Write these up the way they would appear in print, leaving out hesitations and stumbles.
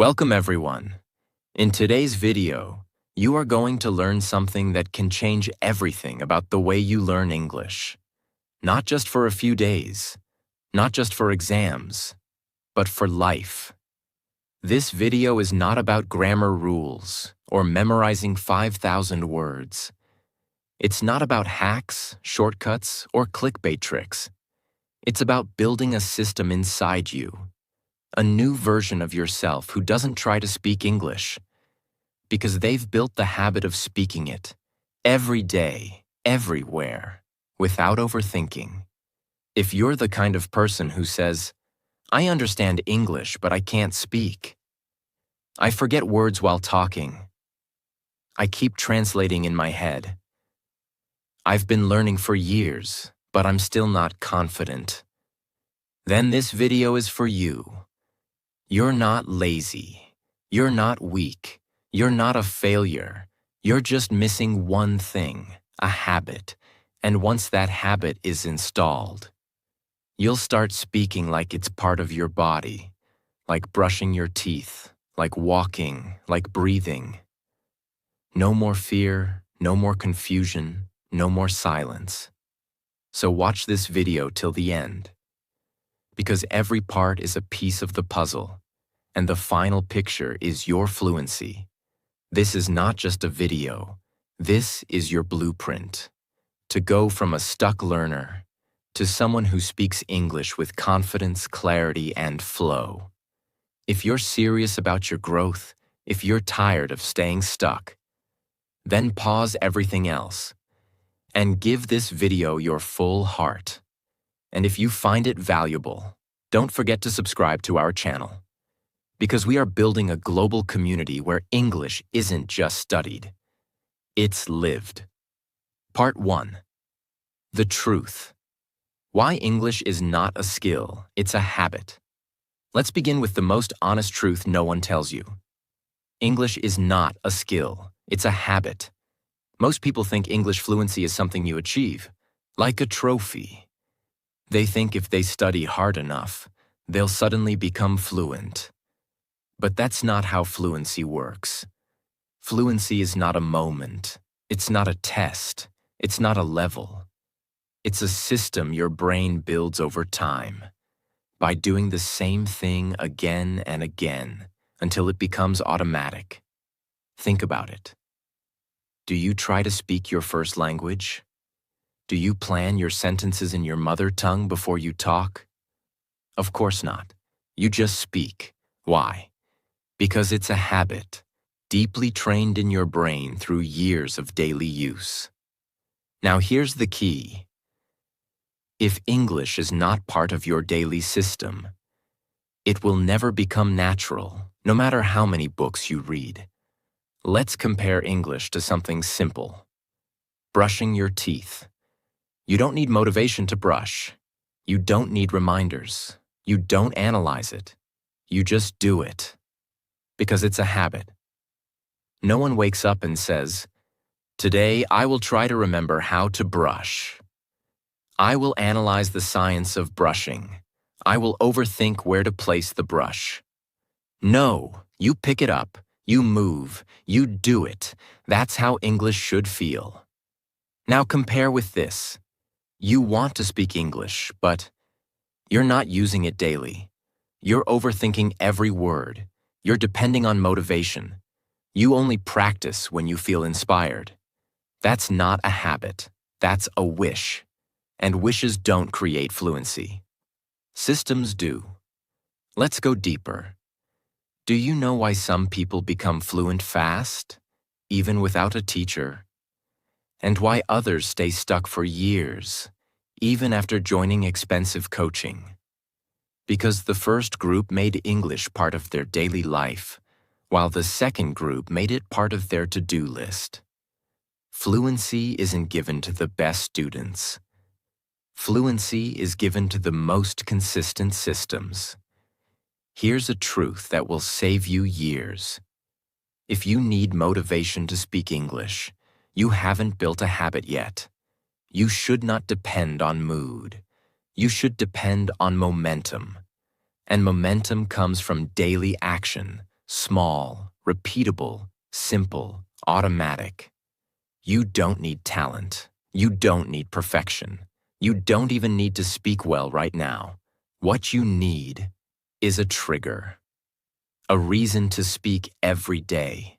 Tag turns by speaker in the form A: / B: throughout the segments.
A: Welcome everyone. In today's video, you are going to learn something that can change everything about the way you learn English. Not just for a few days, not just for exams, but for life. This video is not about grammar rules or memorizing 5,000 words. It's not about hacks, shortcuts, or clickbait tricks. It's about building a system inside you. A new version of yourself who doesn't try to speak English because they've built the habit of speaking it every day, everywhere, without overthinking. If you're the kind of person who says, "I understand English, but I can't speak. I forget words while talking. I keep translating in my head. I've been learning for years, but I'm still not confident," then this video is for you. You're not lazy. You're not weak. You're not a failure. You're just missing one thing, a habit. And once that habit is installed, you'll start speaking like it's part of your body, like brushing your teeth, like walking, like breathing. No more fear, no more confusion, no more silence. So watch this video till the end, because every part is a piece of the puzzle, and the final picture is your fluency. This is not just a video. This is your blueprint to go from a stuck learner to someone who speaks English with confidence, clarity, and flow. If you're serious about your growth, if you're tired of staying stuck, then pause everything else and give this video your full heart. And if you find it valuable, don't forget to subscribe to our channel, because we are building a global community where English isn't just studied, it's lived. Part 1. The truth. Why English is not a skill, it's a habit. Let's begin with the most honest truth no one tells you. English is not a skill, it's a habit. Most people think English fluency is something you achieve, like a trophy. They think if they study hard enough, they'll suddenly become fluent. But that's not how fluency works. Fluency is not a moment. It's not a test. It's not a level. It's a system your brain builds over time, by doing the same thing again and again until it becomes automatic. Think about it. Do you try to speak your first language? Do you plan your sentences in your mother tongue before you talk? Of course not. You just speak. Why? Because it's a habit, deeply trained in your brain through years of daily use. Now here's the key. If English is not part of your daily system, it will never become natural, no matter how many books you read. Let's compare English to something simple. Brushing your teeth. You don't need motivation to brush. You don't need reminders. You don't analyze it. You just do it. Because it's a habit. No one wakes up and says, "Today I will try to remember how to brush. I will analyze the science of brushing. I will overthink where to place the brush." No, you pick it up, you move, you do it. That's how English should feel. Now compare with this. You want to speak English, but you're not using it daily. You're overthinking every word. You're depending on motivation. You only practice when you feel inspired. That's not a habit. That's a wish. And wishes don't create fluency. Systems do. Let's go deeper. Do you know why some people become fluent fast, even without a teacher? And why others stay stuck for years, even after joining expensive coaching? Because the first group made English part of their daily life, while the second group made it part of their to-do list. Fluency isn't given to the best students. Fluency is given to the most consistent systems. Here's a truth that will save you years. If you need motivation to speak English, you haven't built a habit yet. You should not depend on mood. You should depend on momentum. And momentum comes from daily action, Small, repeatable, simple, automatic. You don't need talent. You don't need perfection. You don't even need to speak well right now. What you need is a trigger. A reason to speak every day.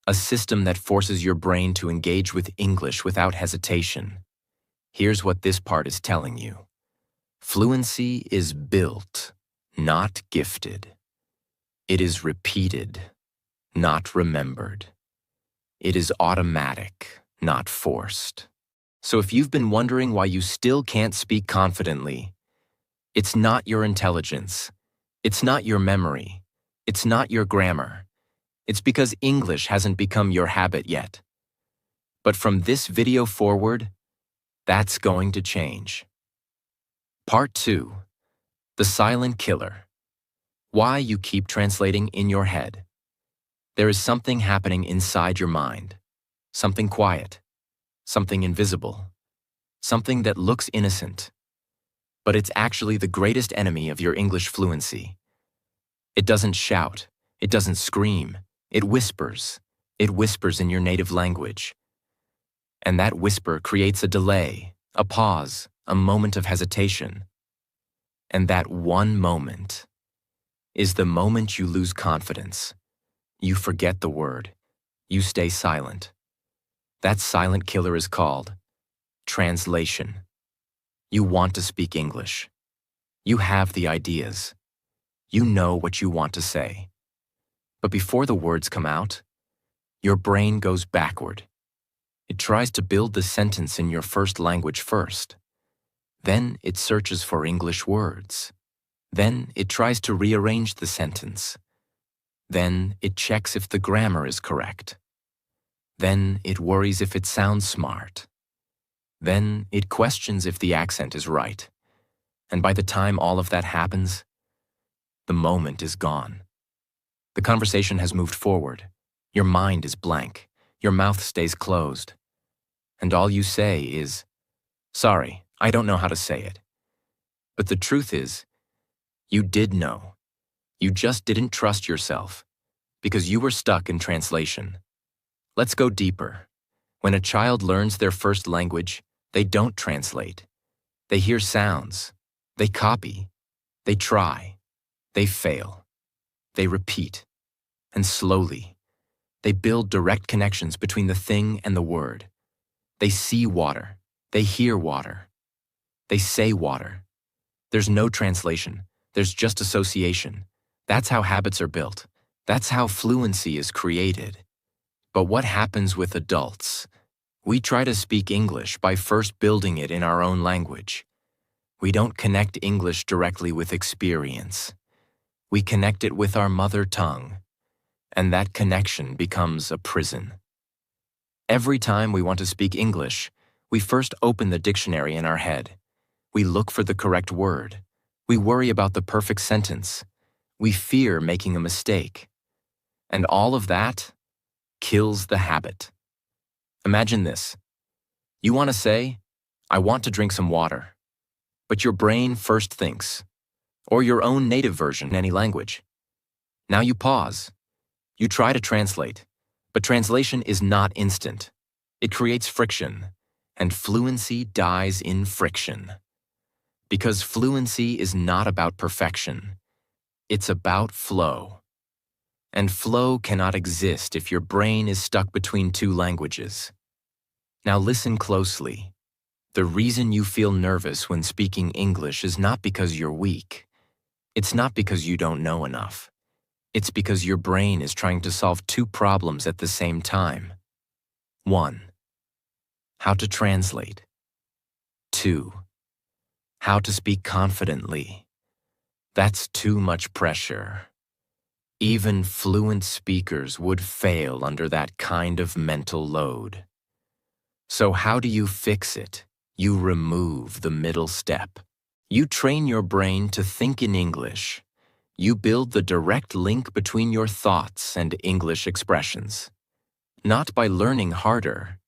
A: A system that forces your brain to engage with English without hesitation. Here's what this part is telling you. Fluency is built, not gifted. It is repeated, not remembered. It is automatic, not forced. So if you've been wondering why you still can't speak confidently, it's not your intelligence. It's not your memory. It's not your grammar. It's because English hasn't become your habit yet. But from this video forward, that's going to change. Part 2. The Silent Killer. Why you keep translating in your head. There is something happening inside your mind. Something quiet. Something invisible. Something that looks innocent. But it's actually the greatest enemy of your English fluency. It doesn't shout. It doesn't scream. It whispers. It whispers in your native language. And that whisper creates a delay, a pause, a moment of hesitation. And that one moment is the moment you lose confidence. You forget the word. You stay silent. That silent killer is called translation. You want to speak English. You have the ideas. You know what you want to say. But before the words come out, your brain goes backward. It tries to build the sentence in your first language first. Then it searches for English words. Then it tries to rearrange the sentence. Then it checks if the grammar is correct. Then it worries if it sounds smart. Then it questions if the accent is right. And by the time all of that happens, the moment is gone. The conversation has moved forward. Your mind is blank. Your mouth stays closed. And all you say is, "Sorry, I don't know how to say it." But the truth is, you did know. You just didn't trust yourself because you were stuck in translation. Let's go deeper. When a child learns their first language, they don't translate. They hear sounds. They copy. They try. They fail. They repeat. And slowly, they build direct connections between the thing and the word. They see water. They hear water. They say water. There's no translation. There's just association. That's how habits are built. That's how fluency is created. But what happens with adults? We try to speak English by first building it in our own language. We don't connect English directly with experience. We connect it with our mother tongue. And that connection becomes a prison. Every time we want to speak English, we first open the dictionary in our head. We look for the correct word. We worry about the perfect sentence. We fear making a mistake. And all of that kills the habit. Imagine this. You want to say, "I want to drink some water." But your brain first thinks, or your own native version in any language. Now you pause. You try to translate, but translation is not instant. It creates friction, and fluency dies in friction. Because fluency is not about perfection. It's about flow. And flow cannot exist if your brain is stuck between two languages. Now listen closely. The reason you feel nervous when speaking English is not because you're weak. It's not because you don't know enough. It's because your brain is trying to solve two problems at the same time. 1. How to translate. 2. How to speak confidently. That's too much pressure. Even fluent speakers would fail under that kind of mental load. So how do you fix it? You remove the middle step. You train your brain to think in English. You build the direct link between your thoughts and English expressions. Not by learning harder,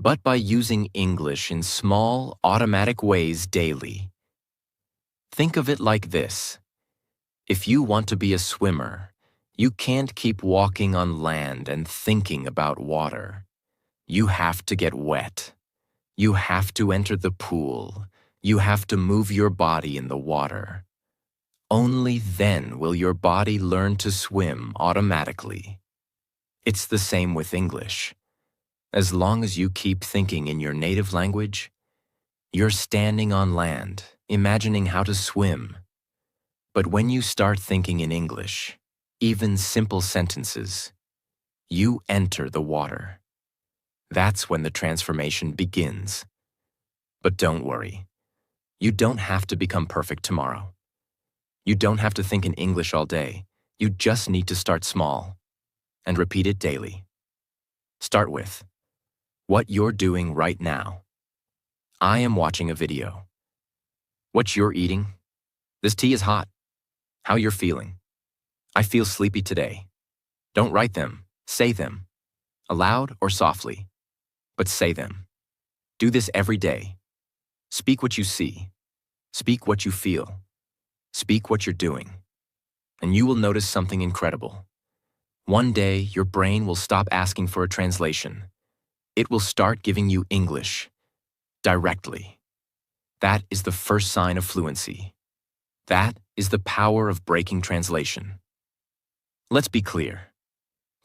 A: but by using English in small, automatic ways daily. Think of it like this. If you want to be a swimmer, You can't keep walking on land and thinking about water. You have to get wet. You have to enter the pool. You have to move your body in the water. Only then will your body learn to swim automatically. It's the same with English. As long as you keep thinking in your native language, you're standing on land, imagining how to swim. But when you start thinking in English, even simple sentences, you enter the water. That's when the transformation begins. But don't worry. You don't have to become perfect tomorrow. You don't have to think in English all day. You just need to start small and repeat it daily. Start with what you're doing right now. I am watching a video. What you're eating? This tea is hot. How you're feeling? I feel sleepy today. Don't write them, say them, aloud or softly, but say them. Do this every day. Speak what you see. Speak what you feel. Speak what you're doing. And you will notice something incredible. One day, your brain will stop asking for a translation. It will start giving you English directly. That is the first sign of fluency. That is the power of breaking translation. Let's be clear.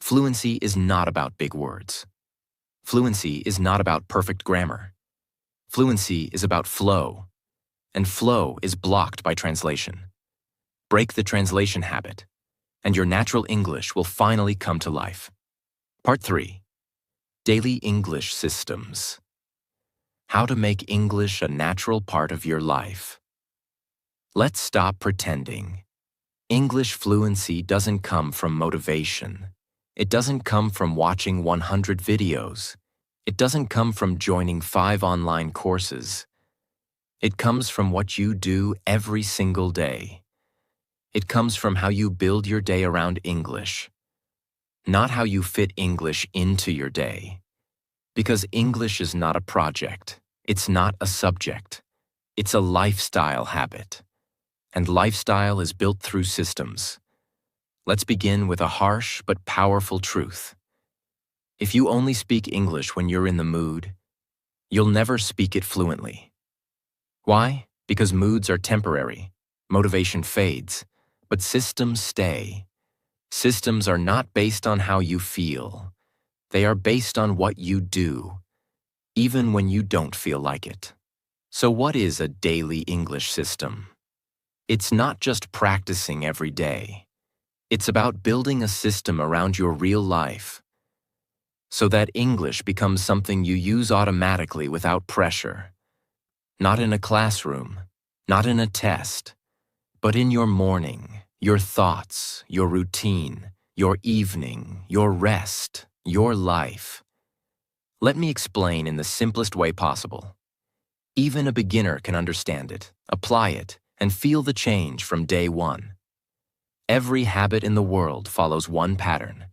A: Fluency is not about big words. Fluency is not about perfect grammar. Fluency is about flow, and flow is blocked by translation. Break the translation habit, and your natural English will finally come to life. Part 3. Daily English Systems. How to make English a natural part of your life. Let's stop pretending. English fluency doesn't come from motivation. It doesn't come from watching 100 videos. It doesn't come from joining 5 online courses. It comes from what you do every single day. It comes from how you build your day around English, not how you fit English into your day. Because English is not a project. It's not a subject. It's a lifestyle habit. And lifestyle is built through systems. Let's begin with a harsh but powerful truth. If you only speak English when you're in the mood, you'll never speak it fluently. Why? Because moods are temporary, motivation fades, but systems stay. Systems are not based on how you feel. They are based on what you do, even when you don't feel like it. So what is a daily English system? It's not just practicing every day. It's about building a system around your real life so that English becomes something you use automatically without pressure. Not in a classroom, not in a test, but in your morning, your thoughts, your routine, your evening, your rest, your life. Let me explain in the simplest way possible. Even a beginner can understand it, apply it, and feel the change from day one. Every habit in the world follows one pattern.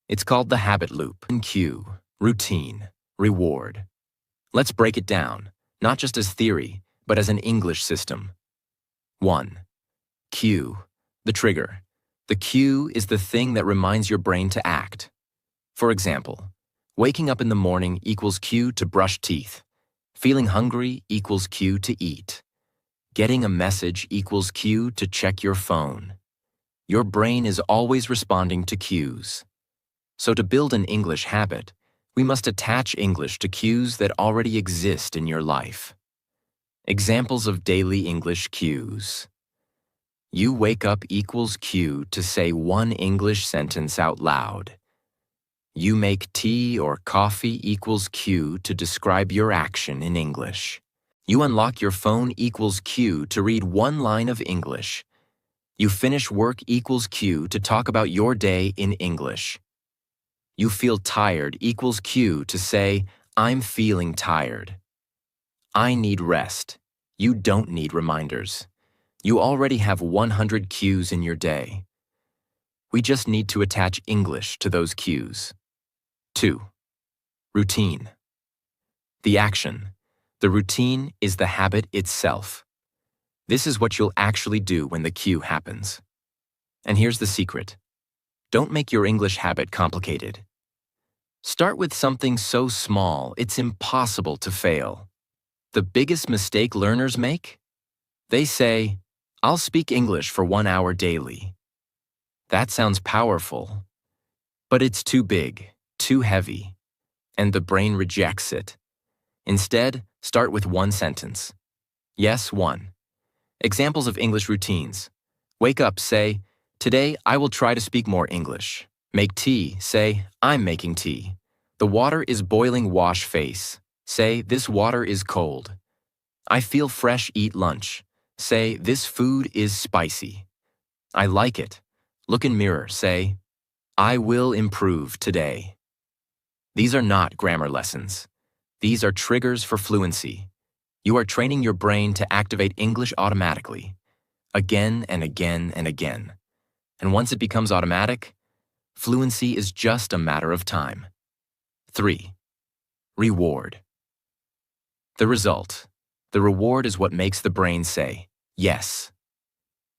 A: It's called the habit loop. Cue, routine, reward. Let's break it down, not just as theory, but as an English system. 1. Cue, the trigger. The cue is the thing that reminds your brain to act. For example, waking up in the morning equals cue to brush teeth. Feeling hungry equals cue to eat. Getting a message equals cue to check your phone. Your brain is always responding to cues. So to build an English habit, we must attach English to cues that already exist in your life. Examples of daily English cues. You wake up equals cue to say one English sentence out loud. You make tea or coffee equals cue to describe your action in English. You unlock your phone equals cue to read one line of English. You finish work equals cue to talk about your day in English. You feel tired equals cue to say, I'm feeling tired. I need rest. You don't need reminders. You already have 100 cues in your day. We just need to attach English to those cues. 2. Routine. The action. The routine is the habit itself. This is what you'll actually do when the cue happens. And here's the secret. Don't make your English habit complicated. Start with something so small it's impossible to fail. The biggest mistake learners make? They say, "I'll speak English for 1 hour daily." That sounds powerful, but it's too big, too heavy, and the brain rejects it. Instead, start with one sentence. Yes, one. Examples of English routines. Wake up, say, "Today I will try to speak more English." Make tea, say, "I'm making tea." The water is boiling, wash face. Say, "This water is cold." I feel fresh, eat lunch. Say, "This food is spicy." I like it. Look in mirror, say, "I will improve today." These are not grammar lessons. These are triggers for fluency. You are training your brain to activate English automatically, again and again and again. And once it becomes automatic, fluency is just a matter of time. 3. Reward. The result. The reward is what makes the brain say, "Yes,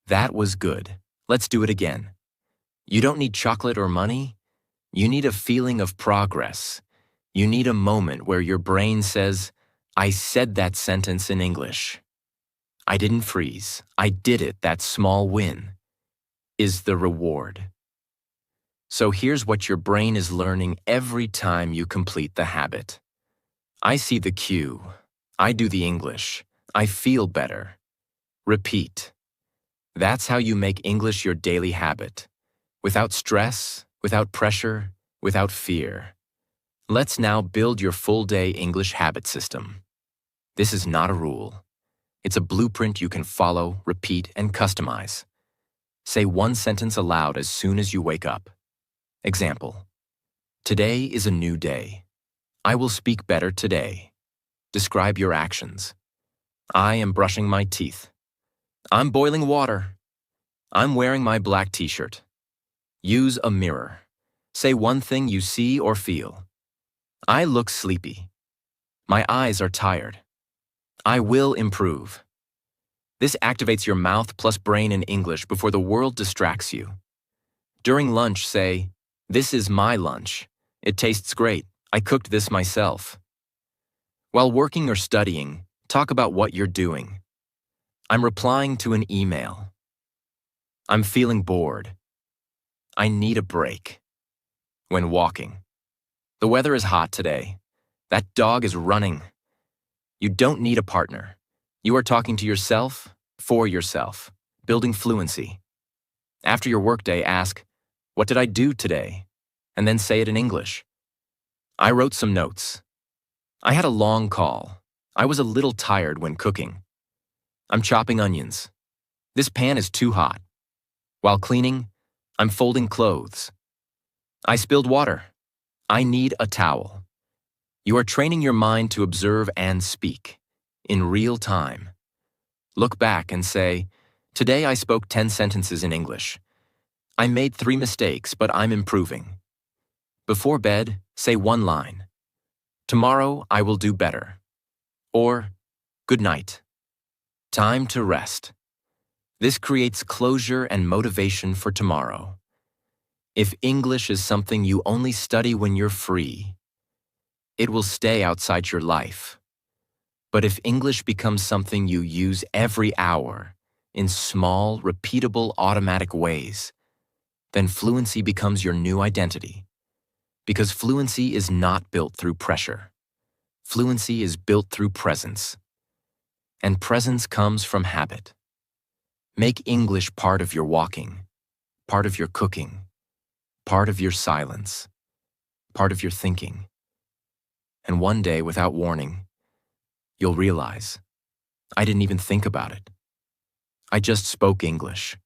A: that was good. Let's do it again." You don't need chocolate or money. You need a feeling of progress. You need a moment where your brain says, "I said that sentence in English. I didn't freeze. I did it." That small win is the reward. So here's what your brain is learning every time you complete the habit. I see the cue. I do the English. I feel better. Repeat. That's how you make English your daily habit. Without stress, without pressure, without fear. Let's now build your full-day English habit system. This is not a rule. It's a blueprint you can follow, repeat, and customize. Say one sentence aloud as soon as you wake up. Example. Today is a new day. I will speak better today. Describe your actions. I am brushing my teeth. I'm boiling water. I'm wearing my black t-shirt. Use a mirror. Say one thing you see or feel. I look sleepy. My eyes are tired. I will improve. This activates your mouth plus brain in English before the world distracts you. During lunch, say, "This is my lunch. It tastes great. I cooked this myself." While working or studying, talk about what you're doing. I'm replying to an email. I'm feeling bored. I need a break. When walking. The weather is hot today. That dog is running. You don't need a partner. You are talking to yourself, for yourself, building fluency. After your workday, ask, "What did I do today?" And then say it in English. I wrote some notes. I had a long call. I was a little tired when cooking. I'm chopping onions. This pan is too hot. While cleaning, I'm folding clothes. I spilled water. I need a towel. You are training your mind to observe and speak in real time. Look back and say, "Today I spoke 10 sentences in English. I made 3 mistakes, but I'm improving." Before bed, say one line. "Tomorrow I will do better." Or, "Good night. Time to rest." This creates closure and motivation for tomorrow. If English is something you only study when you're free, it will stay outside your life. But if English becomes something you use every hour, in small, repeatable, automatic ways, then fluency becomes your new identity. Because fluency is not built through pressure. Fluency is built through presence. And presence comes from habit. Make English part of your walking, part of your cooking, part of your silence, part of your thinking. And one day, without warning, you'll realize, I didn't even think about it. I just spoke English.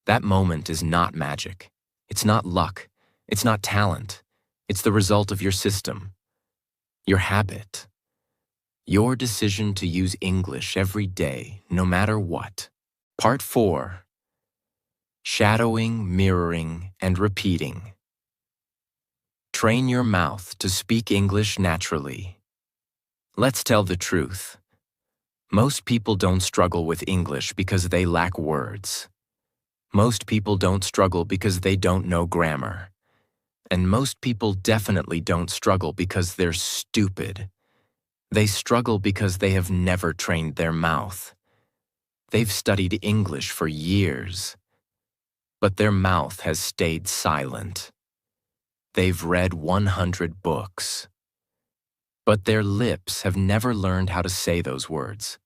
A: That moment is not magic. It's not luck. It's not talent. It's the result of your system, your habit, your decision to use English every day, no matter what. Part 4. Shadowing, mirroring, and repeating. Train your mouth to speak English naturally. Let's tell the truth. Most people don't struggle with English because they lack words. Most people don't struggle because they don't know grammar. And most people definitely don't struggle because they're stupid. They struggle because they have never trained their mouth. They've studied English for years, but their mouth has stayed silent. They've read 100 books, but their lips have never learned how to say those words.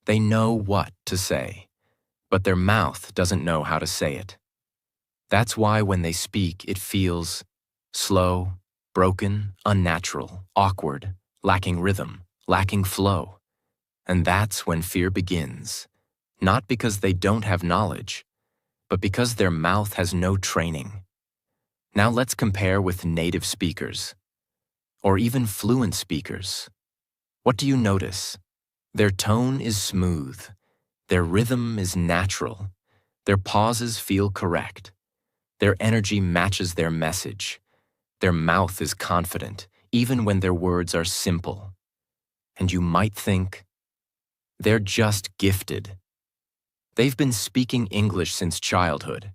A: They know what to say, but their mouth doesn't know how to say it. That's why when they speak, it feels slow, broken, unnatural, awkward, lacking rhythm, lacking flow. And that's when fear begins, not because they don't have knowledge, but because their mouth has no training. Now let's compare with native speakers, or even fluent speakers. What do you notice? Their tone is smooth, their rhythm is natural, their pauses feel correct, their energy matches their message, their mouth is confident, even when their words are simple. And you might think, they're just gifted. They've been speaking English since childhood.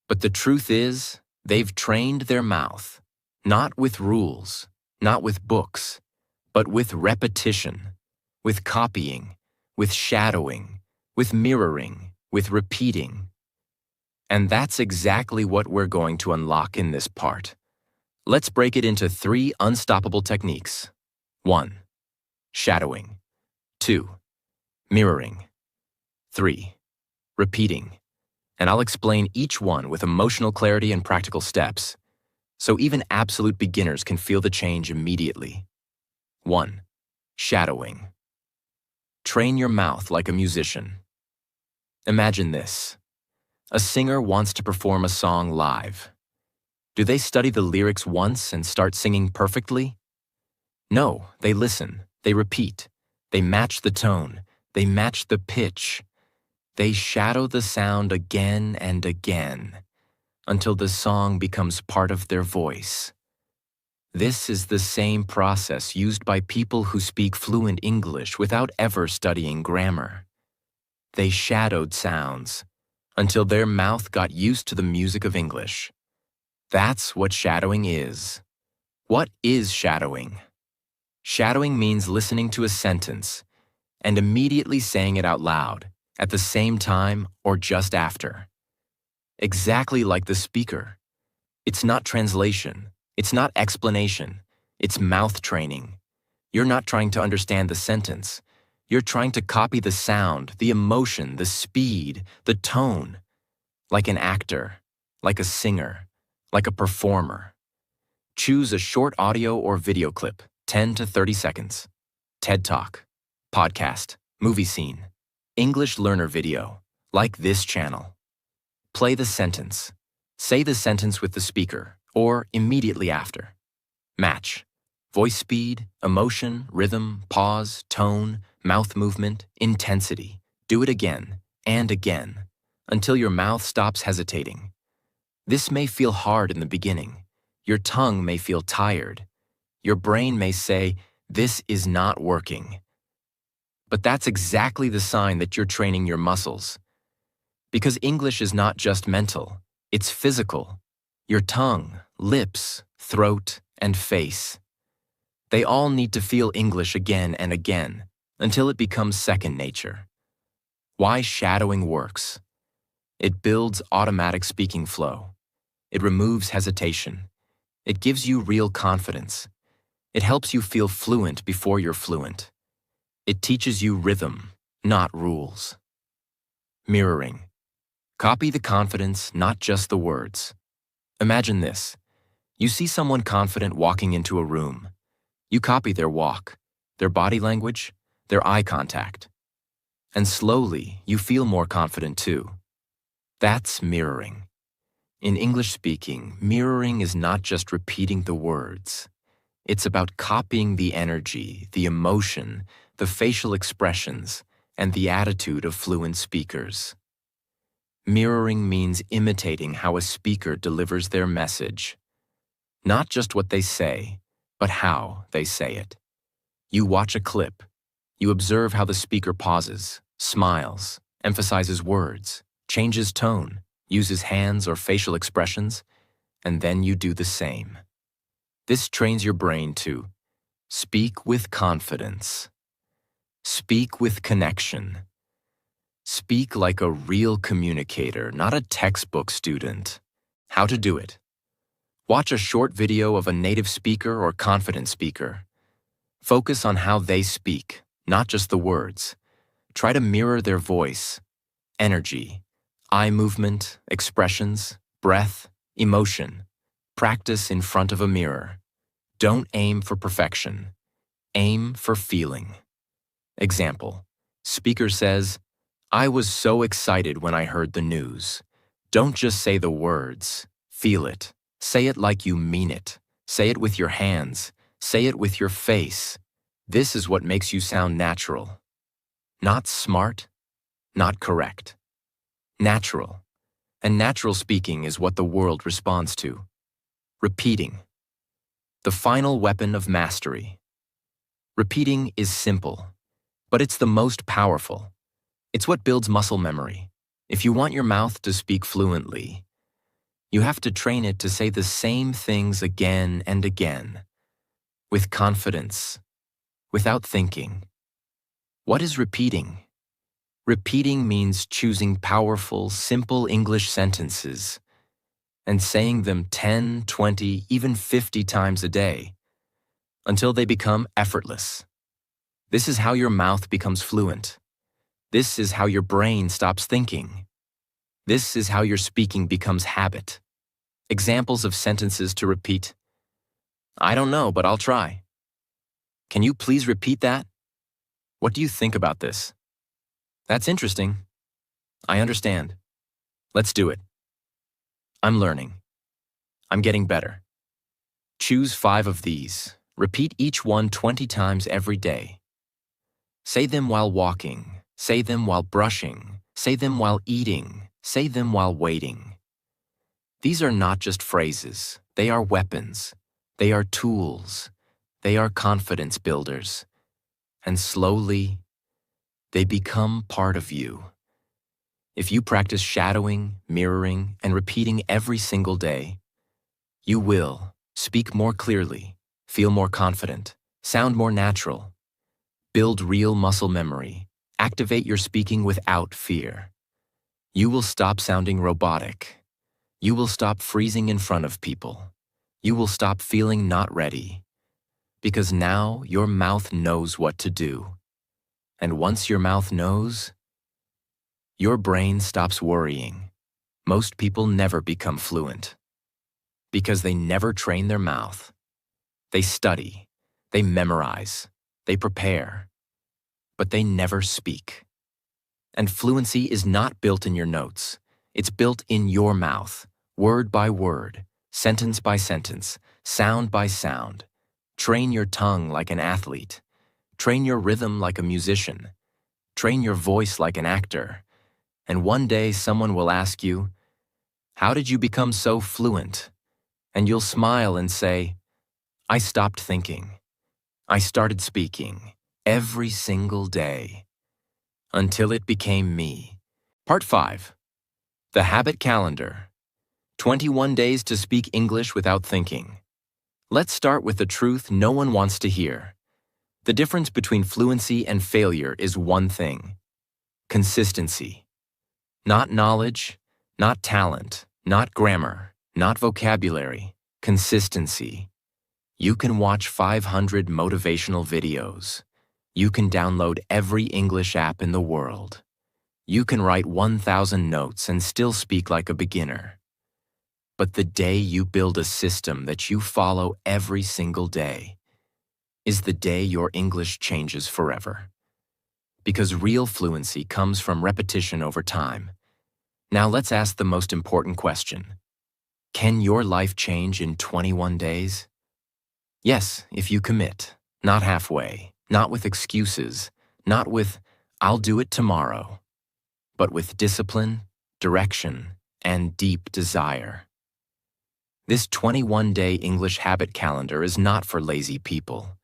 A: But the truth is, they've trained their mouth, not with rules, not with books, but with repetition, with copying, with shadowing, with mirroring, with repeating. And that's exactly what we're going to unlock in this part. Let's break it into 3 unstoppable techniques. 1. Shadowing. 2. Mirroring. 3. Repeating. And I'll explain each one with emotional clarity and practical steps, so even absolute beginners can feel the change immediately. 1. Shadowing. Train your mouth like a musician. Imagine this. A singer wants to perform a song live. Do they study the lyrics once and start singing perfectly? No, they listen, they repeat, they match the tone, they match the pitch. They shadow the sound again and again until the song becomes part of their voice. This is the same process used by people who speak fluent English without ever studying grammar. They shadowed sounds until their mouth got used to the music of English. That's what shadowing is. What is shadowing? Shadowing means listening to a sentence and immediately saying it out loud, at the same time or just after. Exactly like the speaker. It's not translation. It's not explanation. It's mouth training. You're not trying to understand the sentence. You're trying to copy the sound, the emotion, the speed, the tone, like an actor, like a singer, like a performer. Choose a short audio or video clip, 10 to 30 seconds. TED Talk, podcast, movie scene, English learner video, like this channel. Play the sentence. Say the sentence with the speaker, or immediately after. Match. Voice speed, emotion, rhythm, pause, tone, mouth movement, intensity. Do it again and again until your mouth stops hesitating. This may feel hard in the beginning. Your tongue may feel tired. Your brain may say, "This is not working." But that's exactly the sign that you're training your muscles. Because English is not just mental, it's physical. Your tongue, lips, throat, and face. They all need to feel English again and again until it becomes second nature. Why shadowing works. It builds automatic speaking flow. It removes hesitation. It gives you real confidence. It helps you feel fluent before you're fluent. It teaches you rhythm, not rules. Mirroring. Copy the confidence, not just the words. Imagine this. You see someone confident walking into a room. You copy their walk, their body language, their eye contact. And slowly, you feel more confident too. That's mirroring. In English speaking, mirroring is not just repeating the words. It's about copying the energy, the emotion, the facial expressions, and the attitude of fluent speakers. Mirroring means imitating how a speaker delivers their message. Not just what they say, but how they say it. You watch a clip. You observe how the speaker pauses, smiles, emphasizes words, changes tone. uses hands or facial expressions, and then you do the same. This trains your brain to speak with confidence, speak with connection, speak like a real communicator, not a textbook student. How to do it? Watch a short video of a native speaker or confident speaker. Focus on how they speak, not just the words. Try to mirror their voice, energy, eye movement, expressions, breath, emotion. Practice in front of a mirror. Don't aim for perfection. Aim for feeling. Example, speaker says, "I was so excited when I heard the news." Don't just say the words. Feel it. Say it like you mean it. Say it with your hands. Say it with your face. This is what makes you sound natural. Not smart, not correct. Natural. And natural speaking is what the world responds to. Repeating. The final weapon of mastery. Repeating is simple, but it's the most powerful. It's what builds muscle memory. If you want your mouth to speak fluently, you have to train it to say the same things again and again, with confidence, without thinking. What is repeating? Repeating means choosing powerful, simple English sentences and saying them 10, 20, even 50 times a day until they become effortless. This is how your mouth becomes fluent. This is how your brain stops thinking. This is how your speaking becomes habit. Examples of sentences to repeat. I don't know, but I'll try. Can you please repeat that? What do you think about this? That's interesting. I understand. Let's do it. I'm learning. I'm getting better. Choose 5 of these. Repeat each one 20 times every day. Say them while walking. Say them while brushing. Say them while eating. Say them while waiting. These are not just phrases. They are weapons. They are tools. They are confidence builders. And slowly, they become part of you. If you practice shadowing, mirroring, and repeating every single day, you will speak more clearly, feel more confident, sound more natural, build real muscle memory, activate your speaking without fear. You will stop sounding robotic. You will stop freezing in front of people. You will stop feeling not ready. Because now your mouth knows what to do. And once your mouth knows, your brain stops worrying. Most people never become fluent because they never train their mouth. They study, they memorize, they prepare, but they never speak. And fluency is not built in your notes. It's built in your mouth, word by word, sentence by sentence, sound by sound. Train your tongue like an athlete. Train your rhythm like a musician. Train your voice like an actor. And one day someone will ask you, "How did you become so fluent?" And you'll smile and say, "I stopped thinking. I started speaking every single day until it became me." Part 5. The Habit Calendar. 21 days to speak English without thinking. Let's start with the truth no one wants to hear. The difference between fluency and failure is one thing: consistency. Not knowledge, not talent, not grammar, not vocabulary. Consistency. You can watch 500 motivational videos. You can download every English app in the world. You can write 1,000 notes and still speak like a beginner. But the day you build a system that you follow every single day is the day your English changes forever. Because real fluency comes from repetition over time. Now let's ask the most important question. Can your life change in 21 days? Yes, if you commit, not halfway, not with excuses, not with, "I'll do it tomorrow," but with discipline, direction, and deep desire. This 21-day English habit calendar is not for lazy people.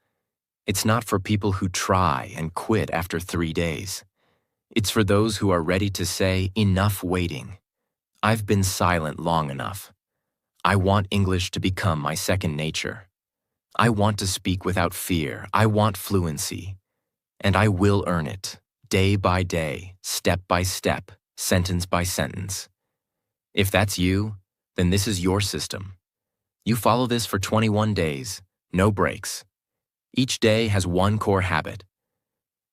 A: It's not for people who try and quit after 3 days. It's for those who are ready to say, "Enough waiting. I've been silent long enough. I want English to become my second nature. I want to speak without fear. I want fluency. And I will earn it, day by day, step by step, sentence by sentence. If that's you, then this is your system. You follow this for 21 days, no breaks. Each day has one core habit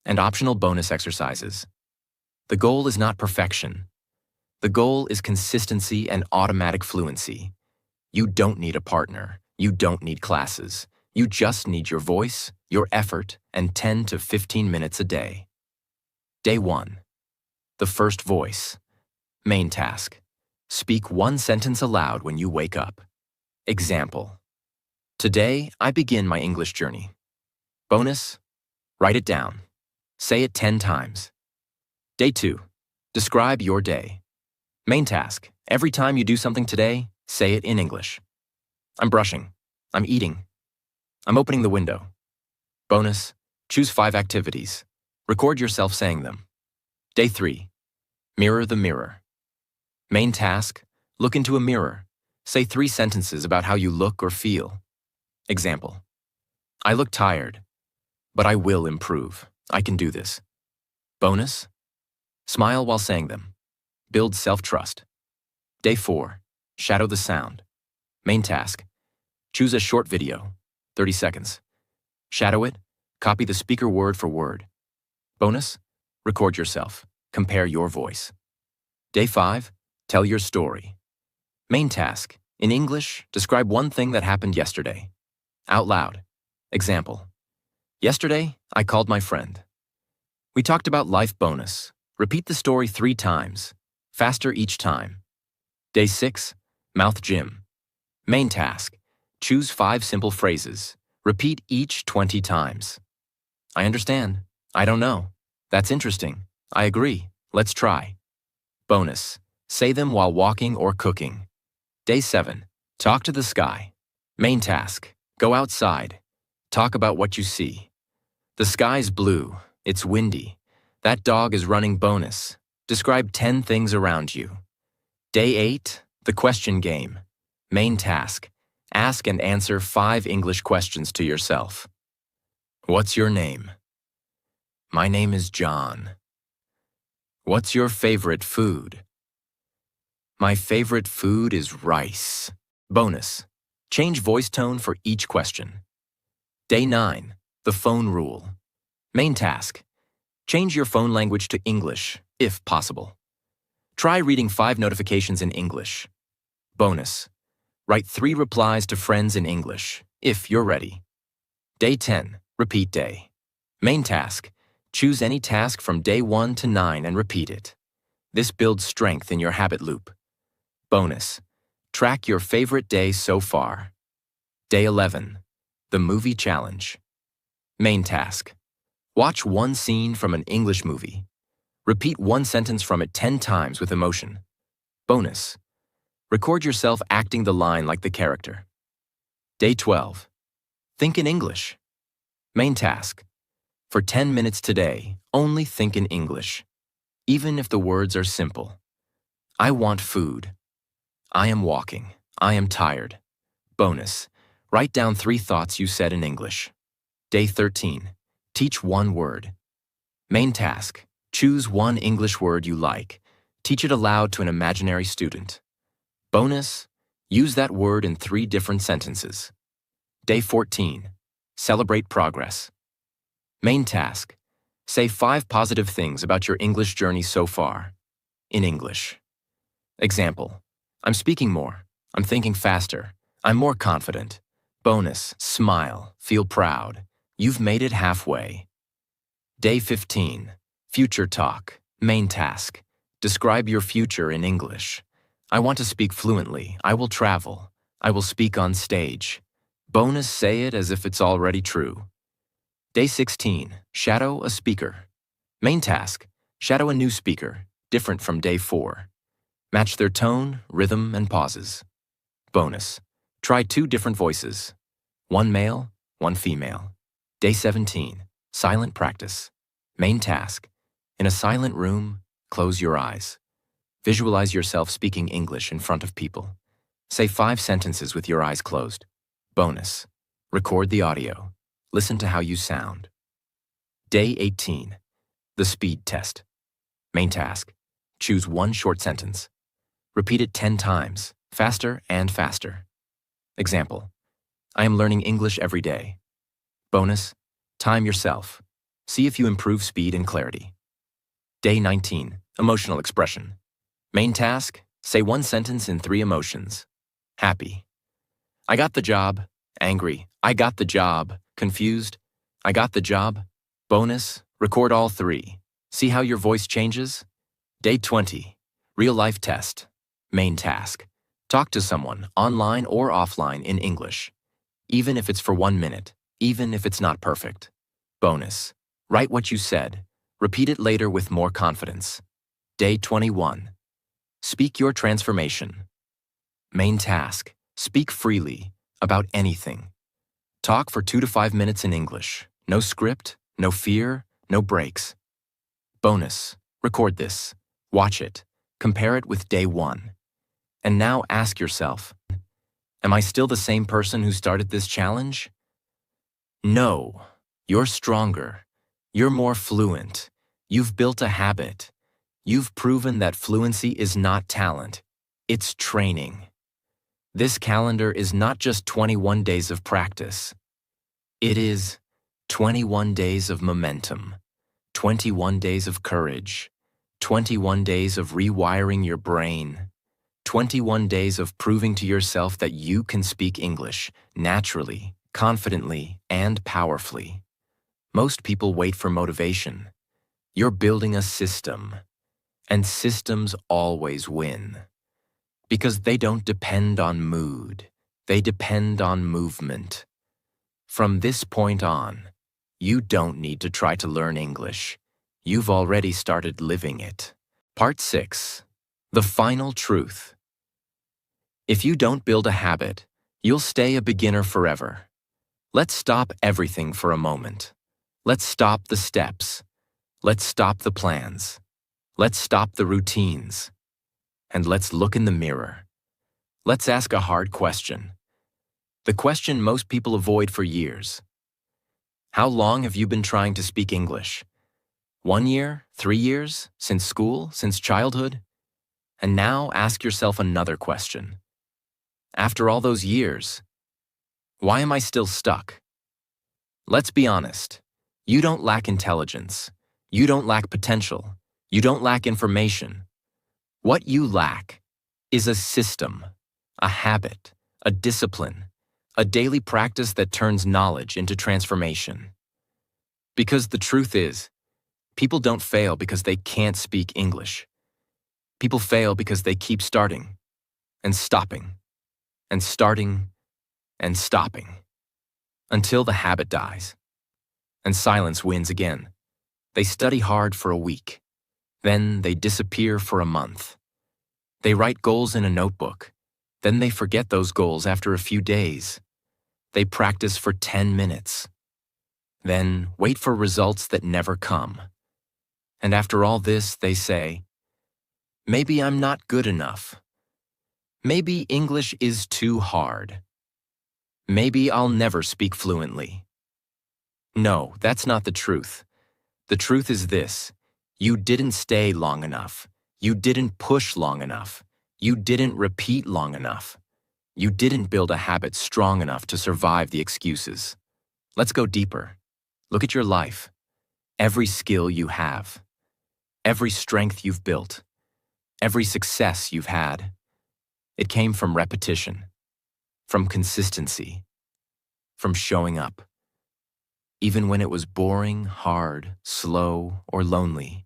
A: and optional bonus exercises. The goal is not perfection. The goal is consistency and automatic fluency. You don't need a partner. You don't need classes. You just need your voice, your effort, and 10 to 15 minutes a day. Day 1. The first voice. Main task. Speak one sentence aloud when you wake up. Example. Today, I begin my English journey. Bonus. Write it down. Say it 10 times. Day 2. Describe your day. Main task. Every time you do something today, say it in English. I'm brushing. I'm eating. I'm opening the window. Bonus. Choose 5 activities. Record yourself saying them. Day 3. Mirror the mirror. Main task. Look into a mirror. Say 3 sentences about how you look or feel. Example. I look tired, but I will improve. I can do this. Bonus. Smile while saying them. Build self-trust. Day 4. Shadow the sound. Main task. Choose a short video, 30 seconds. Shadow it. Copy the speaker word for word. Bonus. Record yourself. Compare your voice. Day 5. Tell your story. Main task. In English, describe one thing that happened yesterday. Out loud. Example. Yesterday, I called my friend. We talked about life. Bonus. Repeat the story 3 times. Faster each time. Day 6. Mouth gym. Main task. Choose 5 simple phrases. Repeat each 20 times. I understand. I don't know. That's interesting. I agree. Let's try. Bonus. Say them while walking or cooking. Day 7. Talk to the sky. Main task. Go outside. Talk about what you see. The sky's blue. It's windy. That dog is running. Bonus. Describe 10 things around you. Day 8. The question game. Main task. Ask and answer 5 English questions to yourself. What's your name? My name is John. What's your favorite food? My favorite food is rice. Bonus. Change voice tone for each question. Day 9. The phone rule. Main task. Change your phone language to English, if possible. Try reading 5 notifications in English. Bonus. Write 3 replies to friends in English, if you're ready. Day 10. Repeat day. Main task. Choose any task from day 1 to 9 and repeat it. This builds strength in your habit loop. Bonus. Track your favorite day so far. Day 11. The movie challenge. Main task. Watch one scene from an English movie. Repeat one sentence from it 10 times with emotion. Bonus. Record yourself acting the line like the character. Day 12. Think in English. Main task. For 10 minutes today, only think in English, even if the words are simple. I want food. I am walking. I am tired. Bonus. Write down 3 thoughts you said in English. Day 13. Teach one word. Main task. Choose one English word you like. Teach it aloud to an imaginary student. Bonus. Use that word in 3 different sentences. Day 14. Celebrate progress. Main task. Say 5 positive things about your English journey so far. In English. Example. I'm speaking more. I'm thinking faster. I'm more confident. Bonus. Smile. Feel proud. You've made it halfway. Day 15. Future talk. Main task. Describe your future in English. I want to speak fluently. I will travel. I will speak on stage. Bonus. Say it as if it's already true. Day 16. Shadow a speaker. Main task. Shadow a new speaker, different from day 4. Match their tone, rhythm, and pauses. Bonus. Try 2 different voices. One male, one female. Day 17. Silent practice. Main task. In a silent room, close your eyes. Visualize yourself speaking English in front of people. Say 5 sentences with your eyes closed. Bonus. Record the audio. Listen to how you sound. Day 18. The speed test. Main task. Choose one short sentence. Repeat it 10 times, faster and faster. Example. I am learning English every day. Bonus. Time yourself. See if you improve speed and clarity. Day 19. Emotional expression. Main task. Say one sentence in 3 emotions. Happy. I got the job. Angry. I got the job. Confused. I got the job. Bonus. Record all 3. See how your voice changes? Day 20. Real-life test. Main task. Talk to someone, online or offline, in English. Even if it's for 1 minute. Even if it's not perfect. Bonus. Write what you said. Repeat it later with more confidence. Day 21. Speak your transformation. Main task. Speak freely, about anything. Talk for 2 to 5 minutes in English. No script, no fear, no breaks. Bonus. Record this. Watch it. Compare it with day 1. And now ask yourself, am I still the same person who started this challenge? No. You're stronger. You're more fluent. You've built a habit. You've proven that fluency is not talent. It's training. This calendar is not just 21 days of practice. It is 21 days of momentum, 21 days of courage, 21 days of rewiring your brain, 21 days of proving to yourself that you can speak English naturally, confidently, and powerfully. Most people wait for motivation. You're building a system, and systems always win. Because they don't depend on mood, they depend on movement. From this point on, you don't need to try to learn English. You've already started living it. Part 6. The final truth. If you don't build a habit, you'll stay a beginner forever. Let's stop everything for a moment. Let's stop the steps. Let's stop the plans. Let's stop the routines. And let's look in the mirror. Let's ask a hard question. The question most people avoid for years. How long have you been trying to speak English? 1 year? 3 years? Since school? Since childhood? And now ask yourself another question. After all those years, why am I still stuck? Let's be honest. You don't lack intelligence. You don't lack potential. You don't lack information. What you lack is a system, a habit, a discipline, a daily practice that turns knowledge into transformation. Because the truth is, people don't fail because they can't speak English. People fail because they keep starting and stopping and starting and stopping until the habit dies and silence wins again. They study hard for a week. Then they disappear for a month. They write goals in a notebook. Then they forget those goals after a few days. They practice for 10 minutes. Then wait for results that never come. And after all this, they say, maybe I'm not good enough. Maybe English is too hard. Maybe I'll never speak fluently. No, that's not the truth. The truth is this. You didn't stay long enough. You didn't push long enough. You didn't repeat long enough. You didn't build a habit strong enough to survive the excuses. Let's go deeper. Look at your life. Every skill you have. Every strength you've built. Every success you've had. It came from repetition. From consistency. From showing up. Even when it was boring, hard, slow, or lonely.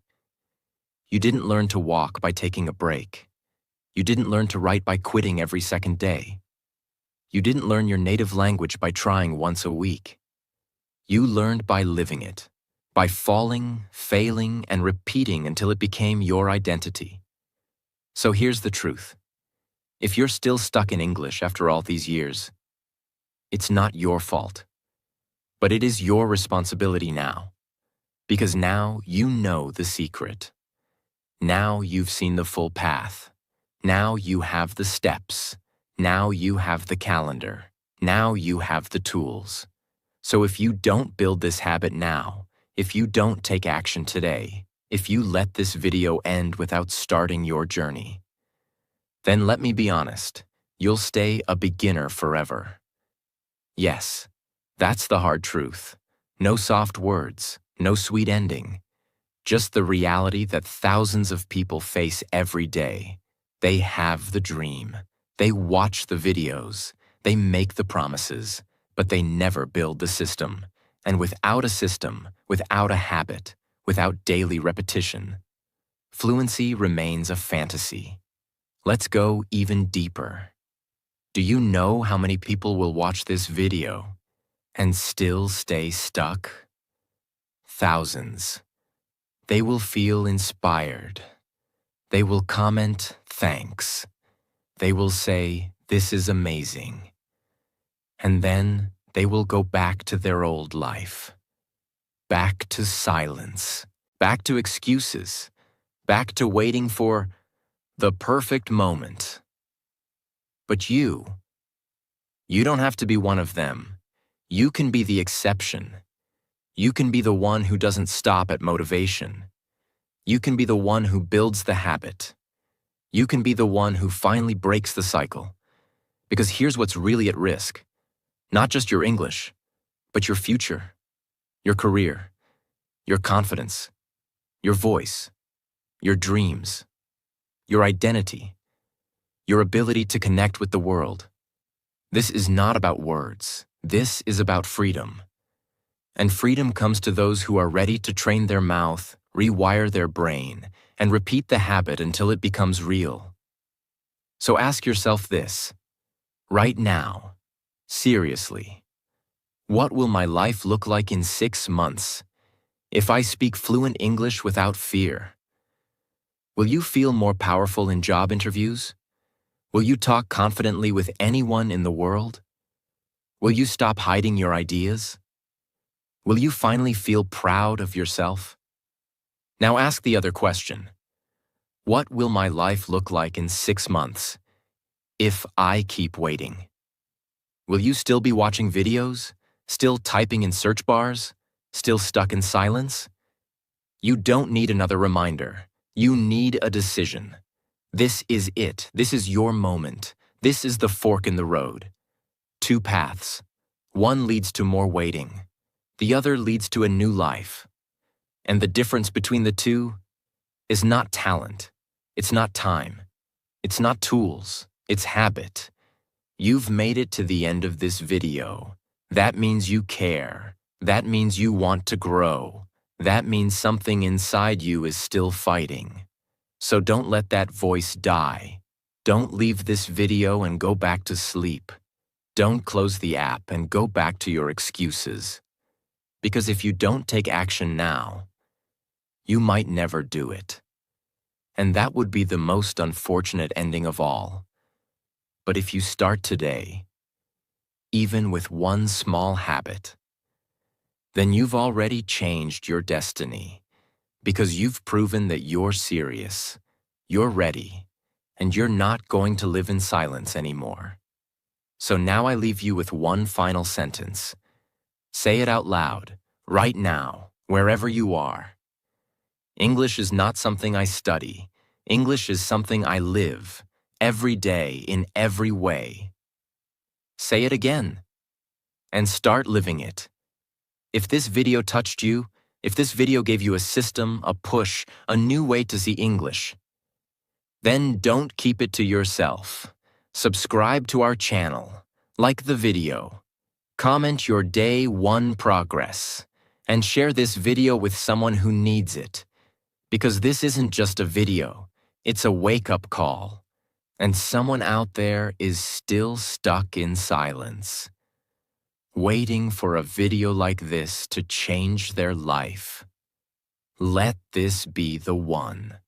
A: You didn't learn to walk by taking a break. You didn't learn to write by quitting every second day. You didn't learn your native language by trying once a week. You learned by living it, by falling, failing, and repeating until it became your identity. So here's the truth. If you're still stuck in English after all these years, it's not your fault. But it is your responsibility now. Because now you know the secret. Now you've seen the full path. Now you have the steps. Now you have the calendar. Now you have the tools. So if you don't build this habit now, if you don't take action today, if you let this video end without starting your journey, then let me be honest, you'll stay a beginner forever. Yes, that's the hard truth. No soft words, no sweet ending. Just the reality that thousands of people face every day. They have the dream. They watch the videos. They make the promises, but they never build the system. And without a system, without a habit, without daily repetition, fluency remains a fantasy. Let's go even deeper. Do you know how many people will watch this video and still stay stuck? Thousands. They will feel inspired. They will comment, "Thanks." They will say, "This is amazing." And then they will go back to their old life. Back to silence. Back to excuses. Back to waiting for the perfect moment. But you don't have to be one of them. You can be the exception. You can be the one who doesn't stop at motivation. You can be the one who builds the habit. You can be the one who finally breaks the cycle. Because here's what's really at risk. Not just your English, but your future, your career, your confidence, your voice, your dreams, your identity, your ability to connect with the world. This is not about words. This is about freedom. And freedom comes to those who are ready to train their mouth, rewire their brain, and repeat the habit until it becomes real. So ask yourself this, right now, seriously, what will my life look like in 6 months if I speak fluent English without fear? Will you feel more powerful in job interviews? Will you talk confidently with anyone in the world? Will you stop hiding your ideas? Will you finally feel proud of yourself? Now ask the other question. What will my life look like in 6 months if I keep waiting? Will you still be watching videos? Still typing in search bars? Still stuck in silence? You don't need another reminder. You need a decision. This is it. This is your moment. This is the fork in the road. 2 paths. One leads to more waiting. The other leads to a new life. And the difference between the two is not talent. It's not time. It's not tools. It's habit. You've made it to the end of this video. That means you care. That means you want to grow. That means something inside you is still fighting. So don't let that voice die. Don't leave this video and go back to sleep. Don't close the app and go back to your excuses. Because if you don't take action now, you might never do it. And that would be the most unfortunate ending of all. But if you start today, even with one small habit, then you've already changed your destiny because you've proven that you're serious, you're ready, and you're not going to live in silence anymore. So now I leave you with one final sentence. Say it out loud, right now, wherever you are. English is not something I study. English is something I live, every day, in every way. Say it again, and start living it. If this video touched you, if this video gave you a system, a push, a new way to see English, then don't keep it to yourself. Subscribe to our channel, like the video, comment your day 1 progress, and share this video with someone who needs it. Because this isn't just a video, it's a wake-up call. And someone out there is still stuck in silence, waiting for a video like this to change their life. Let this be the one.